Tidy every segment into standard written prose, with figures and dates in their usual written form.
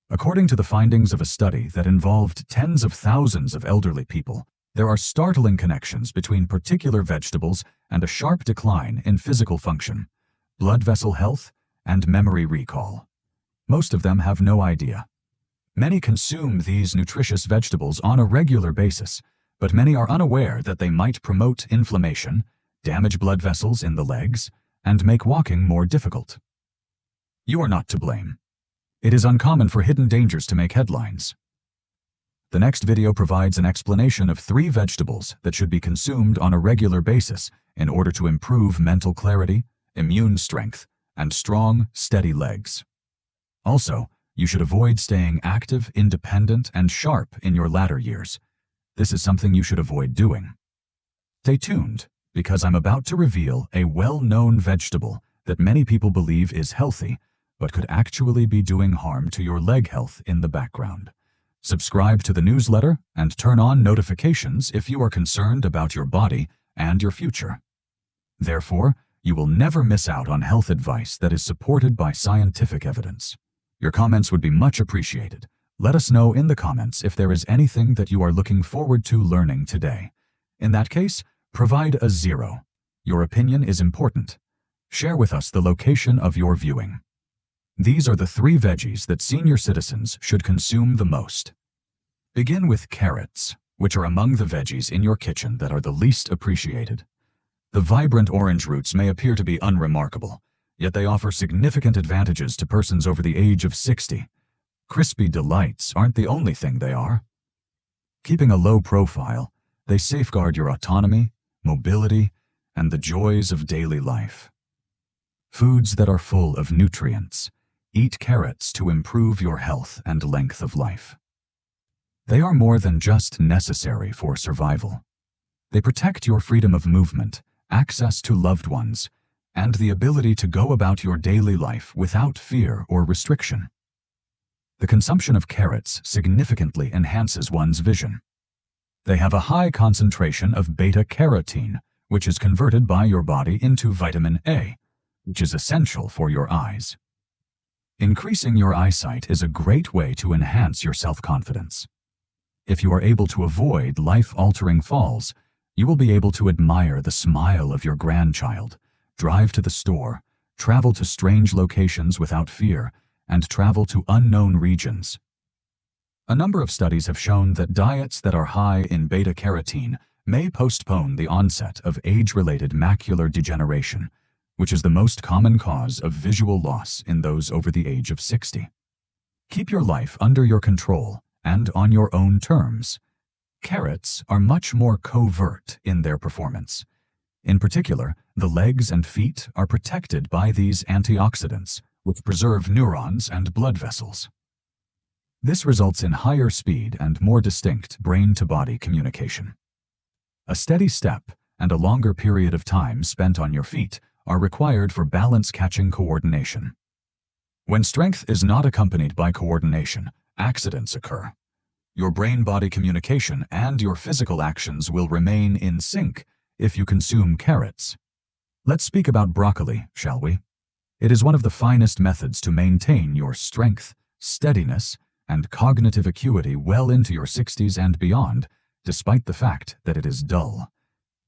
According to the findings of a study that involved tens of thousands of elderly people, there are startling connections between particular vegetables and a sharp decline in physical function, blood vessel health, and memory recall. Most of them have no idea. Many consume these nutritious vegetables on a regular basis, but many are unaware that they might promote inflammation, damage blood vessels in the legs, and make walking more difficult. You are not to blame. It is uncommon for hidden dangers to make headlines. The next video provides an explanation of 3 vegetables that should be consumed on a regular basis in order to improve mental clarity, immune strength, and strong, steady legs. Also, you should avoid staying active, independent, and sharp in your latter years. This is something you should avoid doing. Stay tuned, because I'm about to reveal a well-known vegetable that many people believe is healthy, but could actually be doing harm to your leg health in the background. Subscribe to the newsletter and turn on notifications if you are concerned about your body and your future. Therefore, you will never miss out on health advice that is supported by scientific evidence. Your comments would be much appreciated. Let us know in the comments if there is anything that you are looking forward to learning today. In that case, provide a 0. Your opinion is important. Share with us the location of your viewing. These are the 3 veggies that senior citizens should consume the most. Begin with carrots, which are among the veggies in your kitchen that are the least appreciated. The vibrant orange roots may appear to be unremarkable, yet they offer significant advantages to persons over the age of 60. Crispy delights aren't the only thing they are. Keeping a low profile, they safeguard your autonomy, mobility, and the joys of daily life. Foods that are full of nutrients. Eat carrots to improve your health and length of life. They are more than just necessary for survival. They protect your freedom of movement, access to loved ones, and the ability to go about your daily life without fear or restriction. The consumption of carrots significantly enhances one's vision. They have a high concentration of beta-carotene, which is converted by your body into vitamin A, which is essential for your eyes. Increasing your eyesight is a great way to enhance your self-confidence. If you are able to avoid life-altering falls, you will be able to admire the smile of your grandchild, drive to the store, travel to strange locations without fear, and travel to unknown regions. A number of studies have shown that diets that are high in beta-carotene may postpone the onset of age-related macular degeneration, which is the most common cause of visual loss in those over the age of 60. Keep your life under your control and on your own terms. Carrots are much more covert in their performance. In particular, the legs and feet are protected by these antioxidants, which preserve neurons and blood vessels. This results in higher speed and more distinct brain-to-body communication. A steady step and a longer period of time spent on your feet are required for balance-catching coordination. When strength is not accompanied by coordination, accidents occur. Your brain-body communication and your physical actions will remain in sync if you consume carrots. Let's speak about broccoli, shall we? It is one of the finest methods to maintain your strength, steadiness, and cognitive acuity well into your 60s and beyond, despite the fact that it is dull.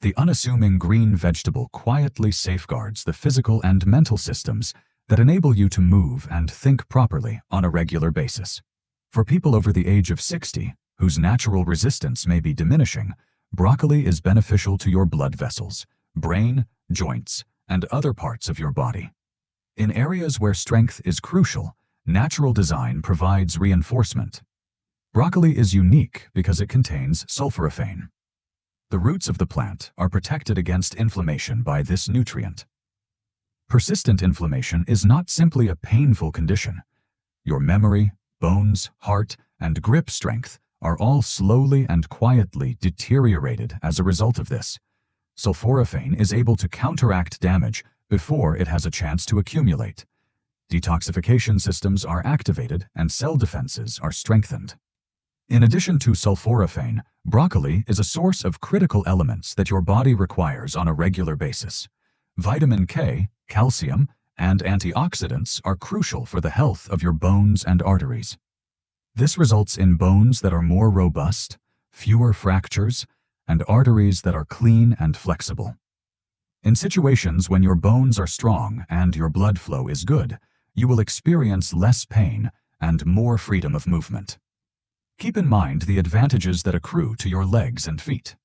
The unassuming green vegetable quietly safeguards the physical and mental systems that enable you to move and think properly on a regular basis. For people over the age of 60, whose natural resistance may be diminishing, broccoli is beneficial to your blood vessels, brain, joints, and other parts of your body. In areas where strength is crucial, natural design provides reinforcement. Broccoli is unique because it contains sulforaphane. The roots of the plant are protected against inflammation by this nutrient. Persistent inflammation is not simply a painful condition. Your memory, bones, heart, and grip strength are all slowly and quietly deteriorated as a result of this. Sulforaphane is able to counteract damage before it has a chance to accumulate. Detoxification systems are activated and cell defenses are strengthened. In addition to sulforaphane, broccoli is a source of critical elements that your body requires on a regular basis. Vitamin K, calcium, and antioxidants are crucial for the health of your bones and arteries. This results in bones that are more robust, fewer fractures, and arteries that are clean and flexible. In situations when your bones are strong and your blood flow is good, you will experience less pain and more freedom of movement. Keep in mind the advantages that accrue to your legs and feet.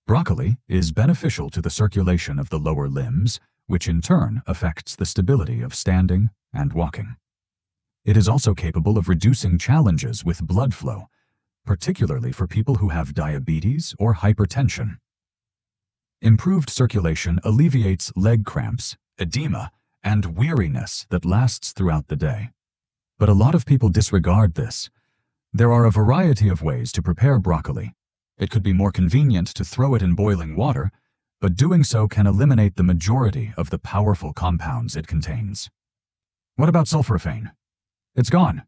Broccoli is beneficial to the circulation of the lower limbs, which in turn affects the stability of standing and walking. It is also capable of reducing challenges with blood flow, particularly for people who have diabetes or hypertension. Improved circulation alleviates leg cramps, edema, and weariness that lasts throughout the day. But a lot of people disregard this. There are a variety of ways to prepare broccoli. It could be more convenient to throw it in boiling water, but doing so can eliminate the majority of the powerful compounds it contains. What about sulforaphane? It's gone.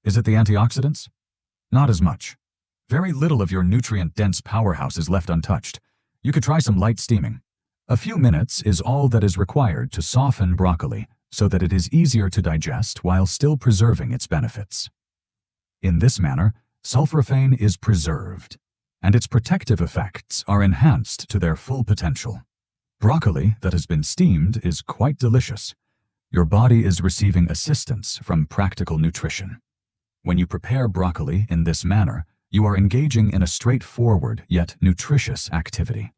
Is it the antioxidants? Not as much. Very little of your nutrient-dense powerhouse is left untouched. You could try some light steaming. A few minutes is all that is required to soften broccoli so that it is easier to digest while still preserving its benefits. In this manner, sulforaphane is preserved, and its protective effects are enhanced to their full potential. Broccoli that has been steamed is quite delicious. Your body is receiving assistance from practical nutrition. When you prepare broccoli in this manner, you are engaging in a straightforward yet nutritious activity.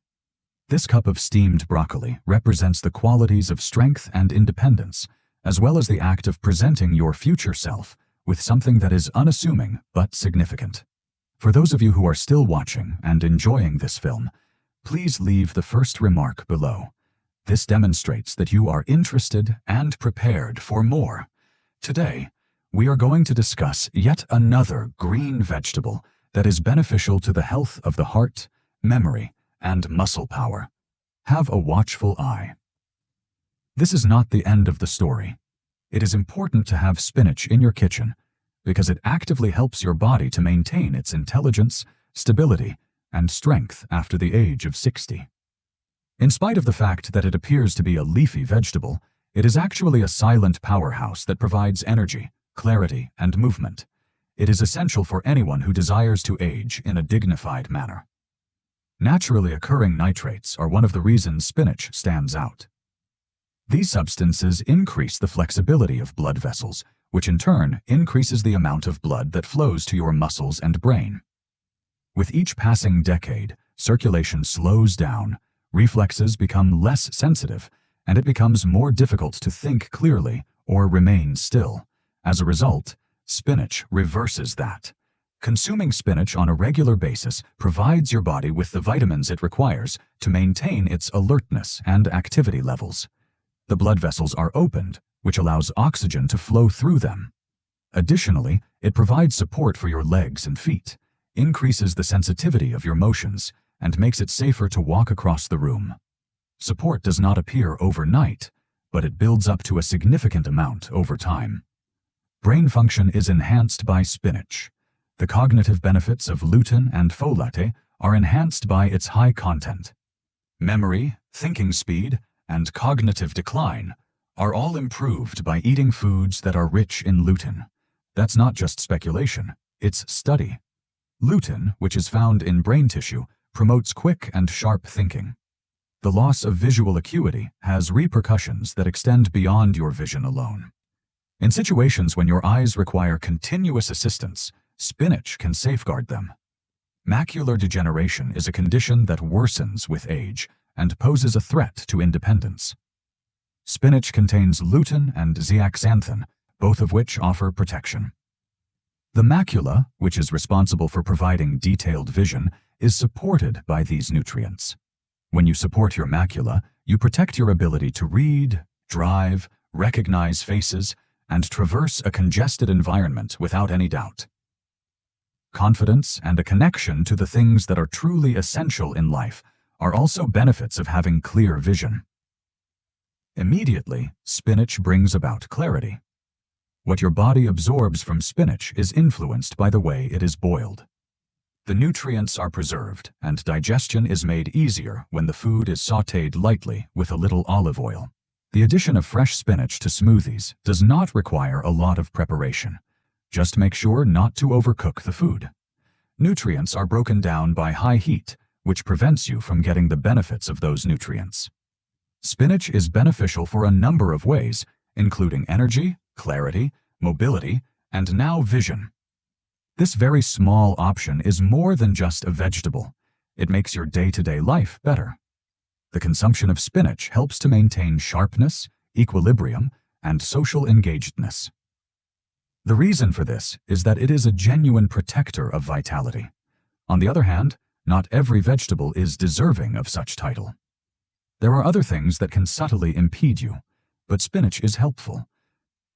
This cup of steamed broccoli represents the qualities of strength and independence, as well as the act of presenting your future self with something that is unassuming but significant. For those of you who are still watching and enjoying this film, please leave the first remark below. This demonstrates that you are interested and prepared for more. Today, we are going to discuss yet another green vegetable that is beneficial to the health of the heart, memory, and muscle power. Have a watchful eye. This is not the end of the story. It is important to have spinach in your kitchen because it actively helps your body to maintain its intelligence, stability, and strength after the age of 60. In spite of the fact that it appears to be a leafy vegetable, it is actually a silent powerhouse that provides energy, clarity, and movement. It is essential for anyone who desires to age in a dignified manner. Naturally occurring nitrates are one of the reasons spinach stands out. These substances increase the flexibility of blood vessels, which in turn increases the amount of blood that flows to your muscles and brain. With each passing decade, circulation slows down, reflexes become less sensitive, and it becomes more difficult to think clearly or remain still. As a result, spinach reverses that. Consuming spinach on a regular basis provides your body with the vitamins it requires to maintain its alertness and activity levels. The blood vessels are opened, which allows oxygen to flow through them. Additionally, it provides support for your legs and feet, increases the sensitivity of your motions, and makes it safer to walk across the room. Support does not appear overnight, but it builds up to a significant amount over time. Brain function is enhanced by spinach. The cognitive benefits of lutein and folate are enhanced by its high content. Memory, thinking speed, and cognitive decline are all improved by eating foods that are rich in lutein. That's not just speculation, it's study. Lutein, which is found in brain tissue, promotes quick and sharp thinking. The loss of visual acuity has repercussions that extend beyond your vision alone. In situations when your eyes require continuous assistance, spinach can safeguard them. Macular degeneration is a condition that worsens with age and poses a threat to independence. Spinach contains lutein and zeaxanthin, both of which offer protection. The macula, which is responsible for providing detailed vision, is supported by these nutrients. When you support your macula, you protect your ability to read, drive, recognize faces, and traverse a congested environment without any doubt. Confidence and a connection to the things that are truly essential in life are also benefits of having clear vision. Immediately, spinach brings about clarity. What your body absorbs from spinach is influenced by the way it is boiled. The nutrients are preserved, and digestion is made easier when the food is sautéed lightly with a little olive oil. The addition of fresh spinach to smoothies does not require a lot of preparation. Just make sure not to overcook the food. Nutrients are broken down by high heat, which prevents you from getting the benefits of those nutrients. Spinach is beneficial for a number of ways, including energy, clarity, mobility, and now vision. This very small option is more than just a vegetable. It makes your day-to-day life better. The consumption of spinach helps to maintain sharpness, equilibrium, and social engagedness. The reason for this is that it is a genuine protector of vitality. On the other hand, not every vegetable is deserving of such title. There are other things that can subtly impede you, but spinach is helpful.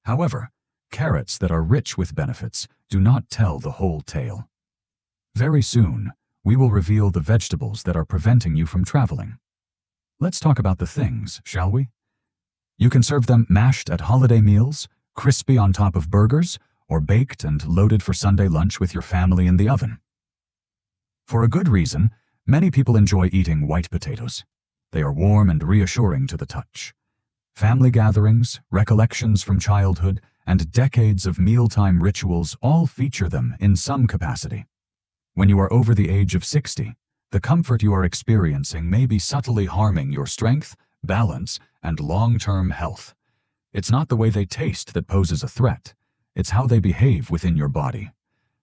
However, carrots that are rich with benefits do not tell the whole tale. Very soon, we will reveal the vegetables that are preventing you from traveling. Let's talk about the things, shall we? You can serve them mashed at holiday meals, crispy on top of burgers, or baked and loaded for Sunday lunch with your family in the oven. For a good reason, many people enjoy eating white potatoes. They are warm and reassuring to the touch. Family gatherings, recollections from childhood, and decades of mealtime rituals all feature them in some capacity. When you are over the age of 60, the comfort you are experiencing may be subtly harming your strength, balance, and long-term health. It's not the way they taste that poses a threat. It's how they behave within your body.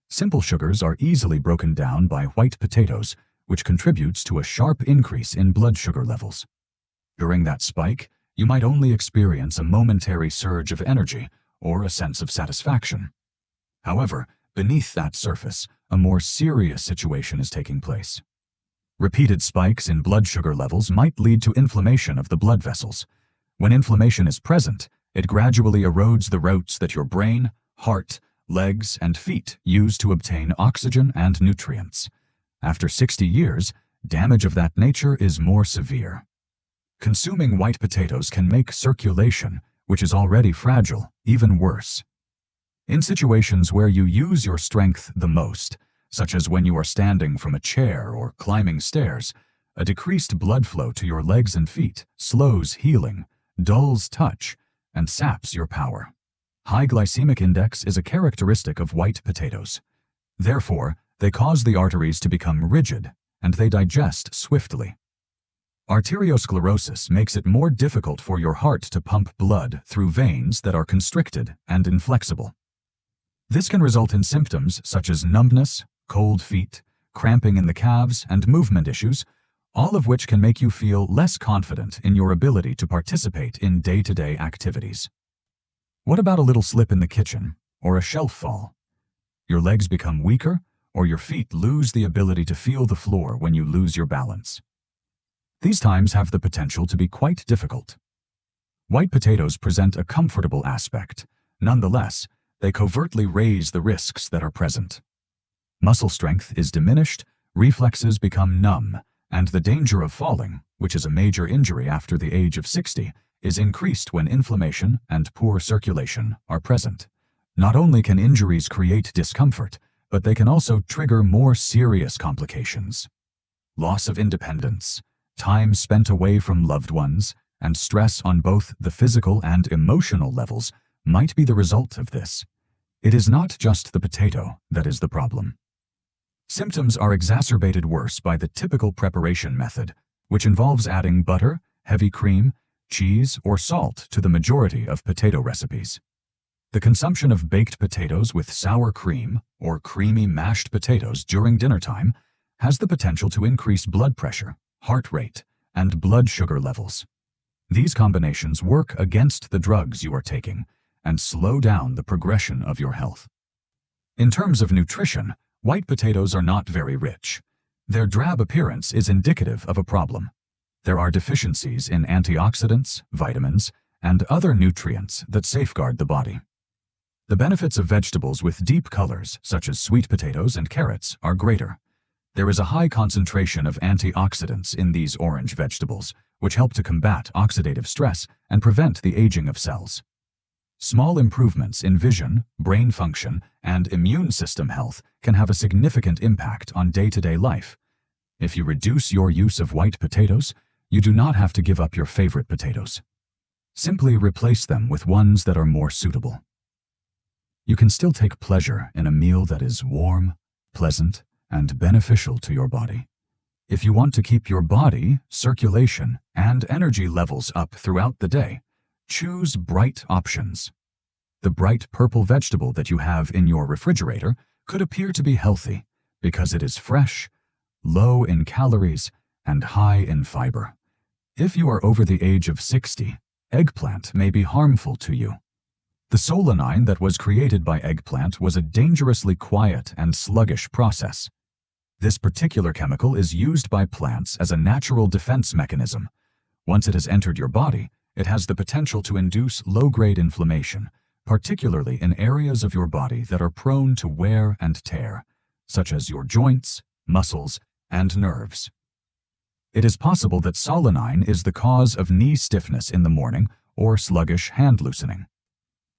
Simple sugars are easily broken down by white potatoes, which contributes to a sharp increase in blood sugar levels. During that spike, you might only experience a momentary surge of energy or a sense of satisfaction. However, beneath that surface, a more serious situation is taking place. Repeated spikes in blood sugar levels might lead to inflammation of the blood vessels. When inflammation is present, it gradually erodes the routes that your brain, heart, legs, and feet use to obtain oxygen and nutrients. After 60 years, damage of that nature is more severe. Consuming white potatoes can make circulation, which is already fragile, even worse. In situations where you use your strength the most, such as when you are standing from a chair or climbing stairs, a decreased blood flow to your legs and feet slows healing, dulls touch, and saps your power. High glycemic index is a characteristic of white potatoes. Therefore, they cause the arteries to become rigid, and they digest swiftly. Arteriosclerosis makes it more difficult for your heart to pump blood through veins that are constricted and inflexible. This can result in symptoms such as numbness, cold feet, cramping in the calves, and movement issues, all of which can make you feel less confident in your ability to participate in day-to-day activities. What about a little slip in the kitchen or a shelf fall? Your legs become weaker, or your feet lose the ability to feel the floor when you lose your balance. These times have the potential to be quite difficult. White potatoes present a comfortable aspect. Nonetheless, they covertly raise the risks that are present. Muscle strength is diminished, reflexes become numb, and the danger of falling, which is a major injury after the age of 60, is increased when inflammation and poor circulation are present. Not only can injuries create discomfort, but they can also trigger more serious complications. Loss of independence, time spent away from loved ones, and stress on both the physical and emotional levels might be the result of this. It is not just the potato that is the problem. Symptoms are exacerbated worse by the typical preparation method, which involves adding butter, heavy cream, cheese, or salt to the majority of potato recipes. The consumption of baked potatoes with sour cream or creamy mashed potatoes during dinner time has the potential to increase blood pressure, heart rate, and blood sugar levels. These combinations work against the drugs you are taking and slow down the progression of your health. In terms of nutrition, white potatoes are not very rich. Their drab appearance is indicative of a problem. There are deficiencies in antioxidants, vitamins, and other nutrients that safeguard the body. The benefits of vegetables with deep colors, such as sweet potatoes and carrots, are greater. There is a high concentration of antioxidants in these orange vegetables, which help to combat oxidative stress and prevent the aging of cells. Small improvements in vision, brain function, and immune system health can have a significant impact on day-to-day life. If you reduce your use of white potatoes, you do not have to give up your favorite potatoes. Simply replace them with ones that are more suitable. you can still take pleasure in a meal that is warm, pleasant, and beneficial to your body. If you want to keep your body, circulation, and energy levels up throughout the day, choose bright options. The bright purple vegetable that you have in your refrigerator could appear to be healthy because it is fresh, low in calories, and high in fiber. If you are over the age of 60, eggplant may be harmful to you. The solanine that was created by eggplant was a dangerously quiet and sluggish process. This particular chemical is used by plants as a natural defense mechanism. Once it has entered your body, it has the potential to induce low-grade inflammation, particularly in areas of your body that are prone to wear and tear, such as your joints, muscles, and nerves. It is possible that solanine is the cause of knee stiffness in the morning or sluggish hand loosening.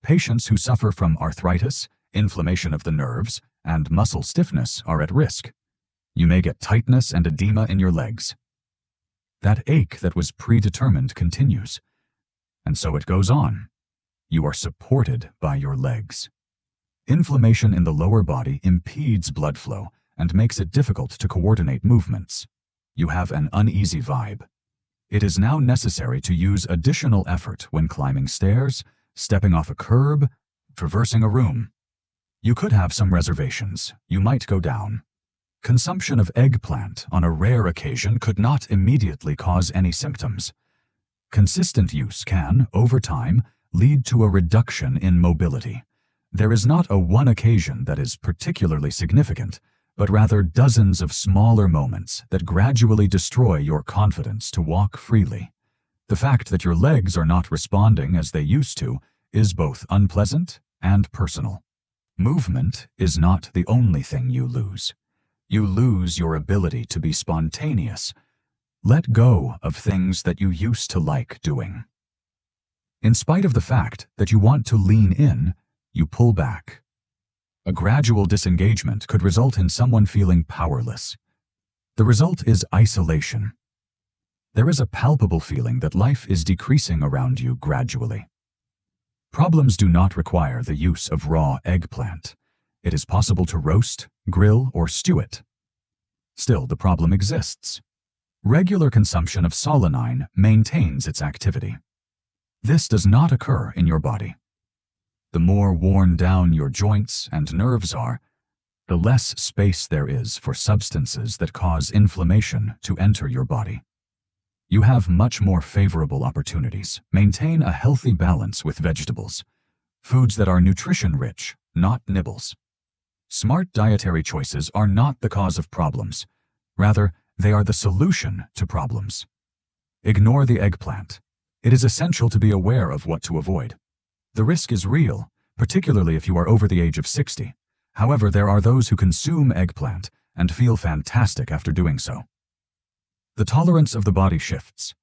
Patients who suffer from arthritis, inflammation of the nerves, and muscle stiffness are at risk. You may get tightness and edema in your legs. That ache that was predetermined continues. And so it goes on. You are supported by your legs. Inflammation in the lower body impedes blood flow and makes it difficult to coordinate movements. You have an uneasy vibe. It is now necessary to use additional effort when climbing stairs, stepping off a curb, traversing a room. You could have some reservations. You might go down. Consumption of eggplant on a rare occasion could not immediately cause any symptoms. Consistent use can, over time, lead to a reduction in mobility. There is not a one occasion that is particularly significant, but rather dozens of smaller moments that gradually destroy your confidence to walk freely. The fact that your legs are not responding as they used to is both unpleasant and personal. Movement is not the only thing you lose. You lose your ability to be spontaneous. Let go of things that you used to like doing. In spite of the fact that you want to lean in, you pull back. A gradual disengagement could result in someone feeling powerless. The result is isolation. There is a palpable feeling that life is decreasing around you gradually. Problems do not require the use of raw eggplant. It is possible to roast, grill, or stew it. Still, the problem exists. Regular consumption of solanine maintains its activity. This does not occur in your body. The more worn down your joints and nerves are, the less space there is for substances that cause inflammation to enter your body. You have much more favorable opportunities. Maintain a healthy balance with vegetables, foods that are nutrition-rich, not nibbles. Smart dietary choices are not the cause of problems. Rather, they are the solution to problems. Ignore the eggplant. It is essential to be aware of what to avoid. The risk is real, particularly if you are over the age of 60. However, there are those who consume eggplant and feel fantastic after doing so. The tolerance of the body shifts.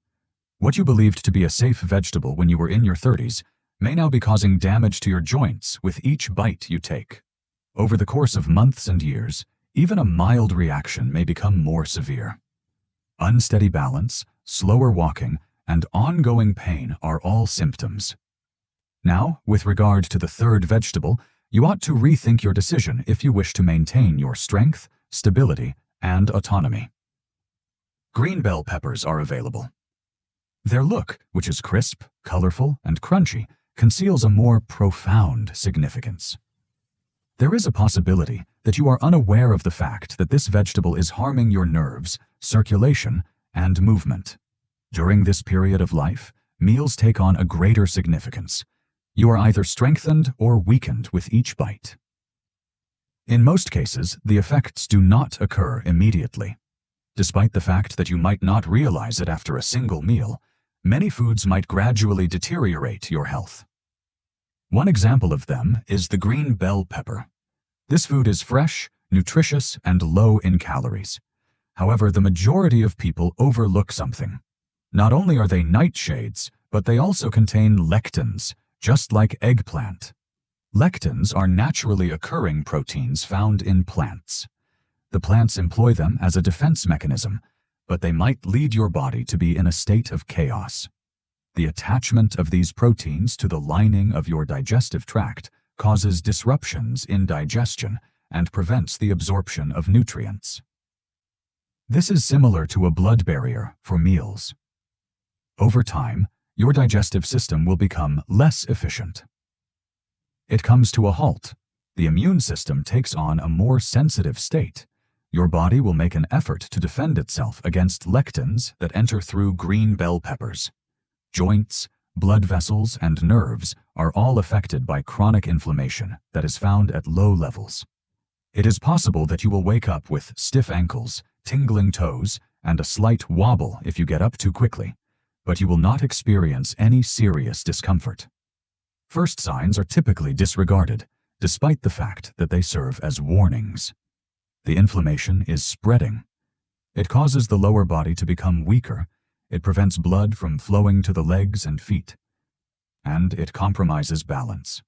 What you believed to be a safe vegetable when you were in your 30s may now be causing damage to your joints with each bite you take. Over the course of months and years, even a mild reaction may become more severe. Unsteady balance, slower walking, and ongoing pain are all symptoms. Now, with regard to the third vegetable, you ought to rethink your decision if you wish to maintain your strength, stability, and autonomy. Green bell peppers are available. Their look, which is crisp, colorful, and crunchy, conceals a more profound significance. There is a possibility that you are unaware of the fact that this vegetable is harming your nerves, circulation, and movement. During this period of life, meals take on a greater significance. You are either strengthened or weakened with each bite. In most cases, the effects do not occur immediately. Despite the fact that you might not realize it after a single meal, many foods might gradually deteriorate your health. One example of them is the green bell pepper. This food is fresh, nutritious, and low in calories. However, the majority of people overlook something. Not only are they nightshades, but they also contain lectins, just like eggplant. Lectins are naturally occurring proteins found in plants. The plants employ them as a defense mechanism, but they might lead your body to be in a state of chaos. The attachment of these proteins to the lining of your digestive tract causes disruptions in digestion and prevents the absorption of nutrients. This is similar to a blood barrier for meals. Over time, your digestive system will become less efficient. It comes to a halt. The immune system takes on a more sensitive state. Your body will make an effort to defend itself against lectins that enter through green bell peppers. Joints, blood vessels, and nerves are all affected by chronic inflammation that is found at low levels. It is possible that you will wake up with stiff ankles, tingling toes, and a slight wobble if you get up too quickly, but you will not experience any serious discomfort. First signs are typically disregarded, despite the fact that they serve as warnings. The inflammation is spreading. It causes the lower body to become weaker. It prevents blood from flowing to the legs and feet, and it compromises balance.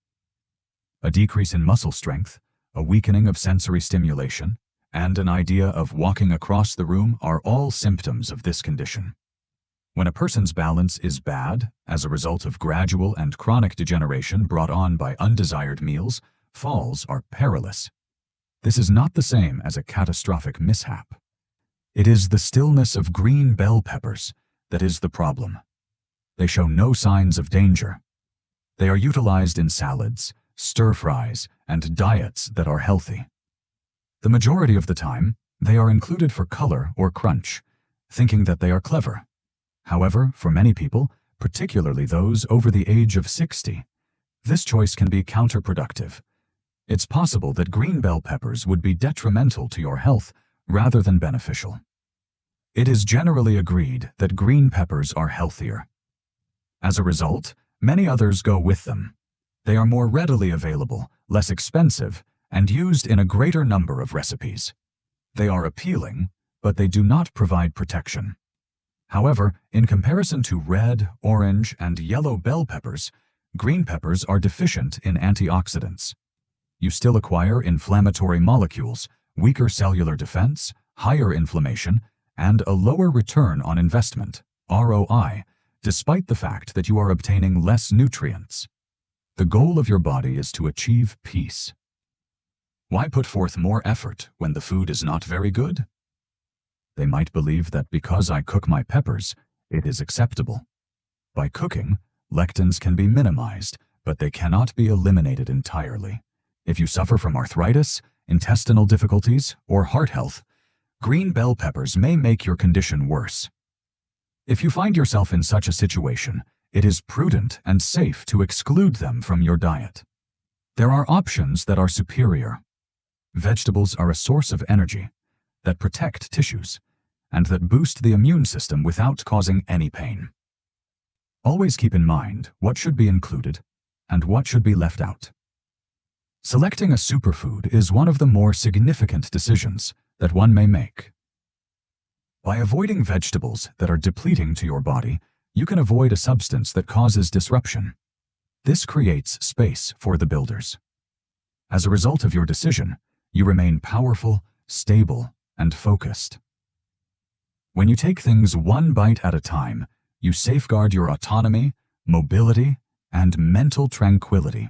A decrease in muscle strength, a weakening of sensory stimulation, and an idea of walking across the room are all symptoms of this condition. When a person's balance is bad as a result of gradual and chronic degeneration brought on by undesired meals, falls are perilous. This is not the same as a catastrophic mishap. It is the stillness of green bell peppers that is the problem. They show no signs of danger. They are utilized in salads, stir-fries, and diets that are healthy. The majority of the time, they are included for color or crunch, thinking that they are clever. However, for many people, particularly those over the age of 60, this choice can be counterproductive. It's possible that green bell peppers would be detrimental to your health rather than beneficial. It is generally agreed that green peppers are healthier. As a result, many others go with them. They are more readily available, less expensive, and used in a greater number of recipes. They are appealing, but they do not provide protection. However, in comparison to red, orange, and yellow bell peppers, green peppers are deficient in antioxidants. You still acquire inflammatory molecules, weaker cellular defense, higher inflammation, and a lower return on investment, ROI, despite the fact that you are obtaining less nutrients. The goal of your body is to achieve peace. Why put forth more effort when the food is not very good? They might believe that because I cook my peppers, it is acceptable. By cooking, lectins can be minimized, but they cannot be eliminated entirely. If you suffer from arthritis, intestinal difficulties, or heart health, green bell peppers may make your condition worse. If you find yourself in such a situation, it is prudent and safe to exclude them from your diet. There are options that are superior. Vegetables are a source of energy that protect tissues and that boost the immune system without causing any pain. Always keep in mind what should be included and what should be left out. Selecting a superfood is one of the more significant decisions that one may make. By avoiding vegetables that are depleting to your body, you can avoid a substance that causes disruption. This creates space for the builders. As a result of your decision, you remain powerful, stable, and focused. When you take things one bite at a time, you safeguard your autonomy, mobility, and mental tranquility.